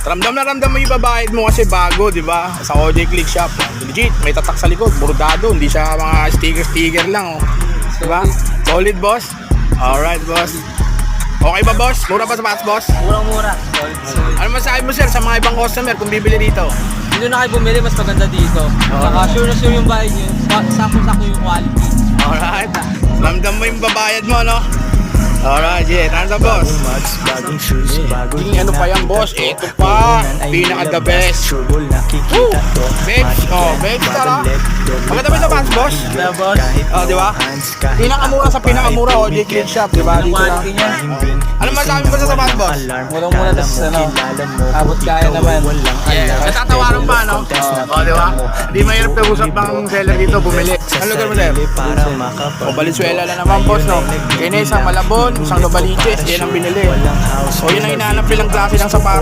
Ramdam na ramdam mo yung babayad mo kasi bago, di ba? Sa OJ Click Shop. Legit, may tatak sa likod, bordado, hindi siya mga sticker lang, oh. Di ba? Solid, boss. Alright, boss. Okay ba, boss? Mura pa sapatos, boss? Murang-mura. Ano masabi mo, sir, sa mga ibang customer kung bibili dito? Dito na kayo bumili, mas maganda dito. Saka sure na sure yung bayad nyo. Sakto-sakto yung quality. Alright. Ramdam mo yung babayad mo, no? Alright, yeah. Tara sa boss. Bagong shoes, bagong Ano pa yan, boss? Ito pa. Pinaka the best. Woo! Babes. Oh, babes, tara. Maganda ba yung sapatos, boss? Kaya boss, Oh, di ba? Pinakamura sa pinakamura, OJ Click Shop, di ba? yung Dito lang. quality niya. Ano masabi mo sa sapatos, boss? Murang-mura, tapos ano, abot kaya naman. Yeah, natatawaran pa, no? Oh, di ba? Hindi mahirap kausap ng seller dito, bumili. Ano lugar mo, sir? O, Valenzuela lang naman, boss, no? Kaya isang Malabon, isang Novaliches, yan ang binili. O, yun ang hinahanap nilang klase ng sapatos.